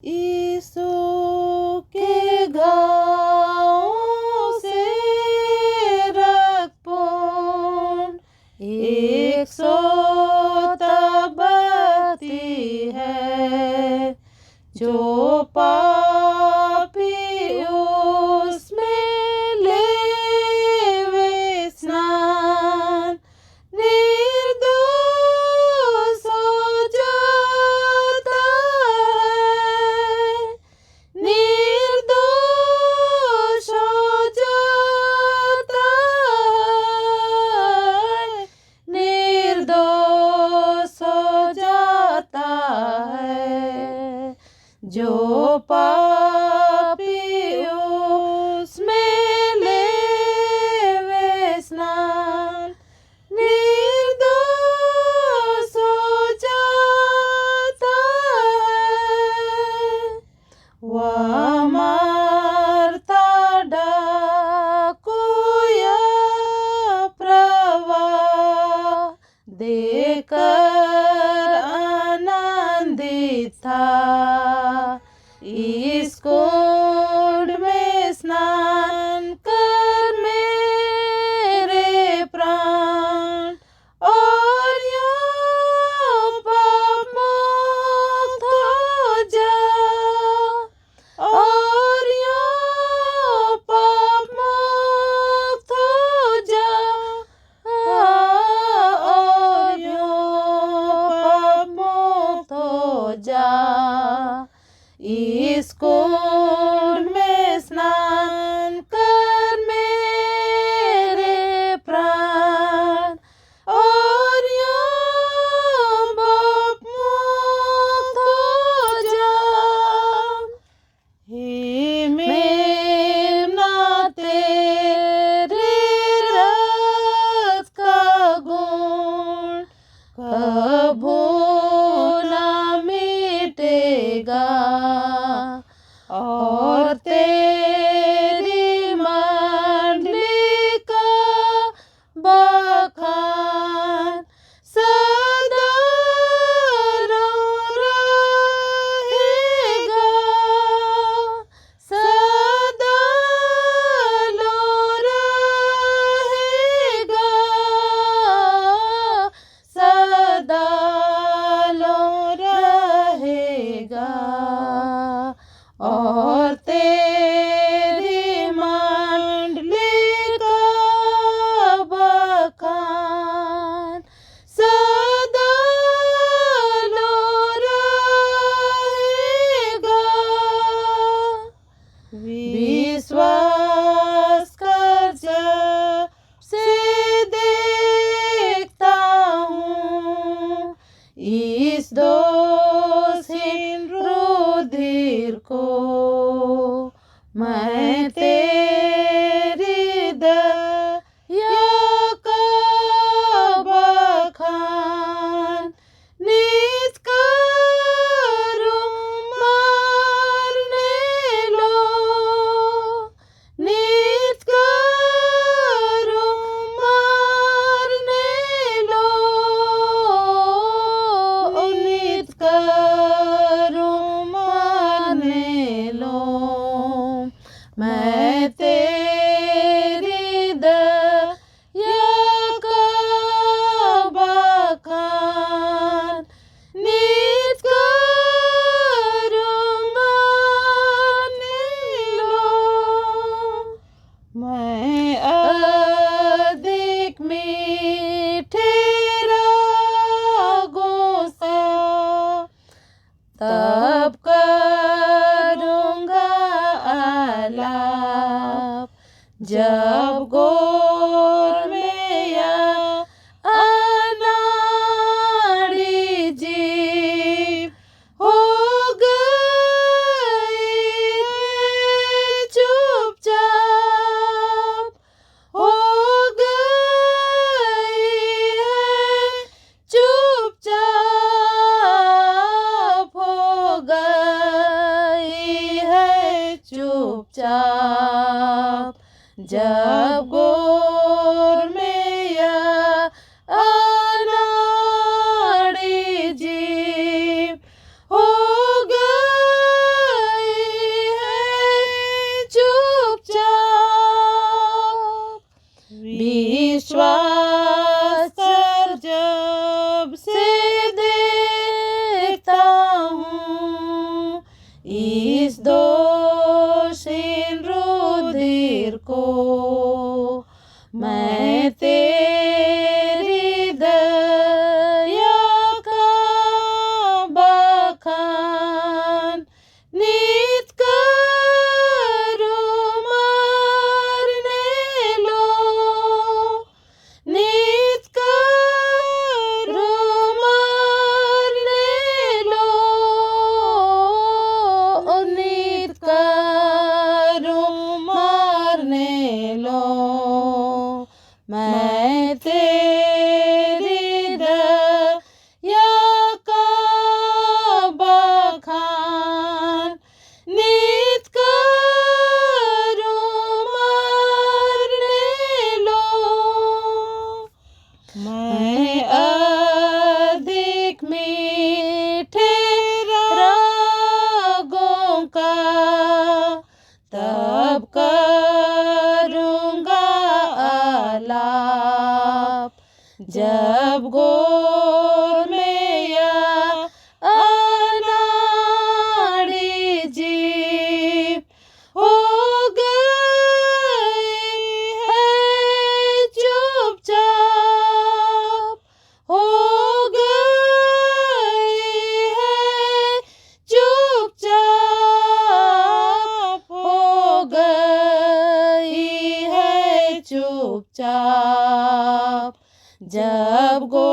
यीशु के घावों से रक्त एक सोता बहती है, जो पापी उसमें लेवे स्नान, निर्दोष हो जाता है, निर्दोष हो जाता है, निर्दोष हो जाता है, जो पापी उसमें लेवे स्नान, निर्दोष हो जाता है। वह मारता डाकू या प्रवाह देकर आनंदित था, इस कुंड में स्नान कर मेरे प्राण, और यूं पाप मुक्त हो जा, और यूं पाप मुक्त हो जा, और यूं पाप मुक्त हो जा, इस कुंड में स्नान कर मेरे प्राण, और यूं पाप मुक्त हो जा। हे मेमना तेरे रक्त का गुण कभू न मिटेगा, और तेरी मंडली का बखान सदा रहेगा, सदा रहेगा, सदा रहेगा, और तेरी मंडली का बखान सदा रहेगा। विश्वास कर जब से देखता हूँ इस दोषहीन रुधिर को, मैं तेरी दया का बखान नित करूं मरने लो, नित करूं मरने लो, नित करूं मरने लो, मैं तेरी दया का बखान नित करूं मरने लो, मैं अधिक मीठे रागों से तब करूँगा आलाप, जब गोर में या अनाड़ी जीव हो गई है चुपचाप, हो गई है चुपचाप, हो गई है चुपचाप, जब गोर में या अनाड़ी जीव हो गई इस दोषहीन रुधिर को मैं तेरी दया का बखान नित करूं मरने लो, नित करूं मरने लो, नित करूं मरने लो। मैं तेरी दया का बखान नित करूं मरने लो। मैं अधिक मीठे रागों का तब करूँगा आलाप जब गोर में या अनाड़ी जीभ हो गई है चुपचाप, हो गई है चुपचाप, हो गई है चुपचाप। जब गो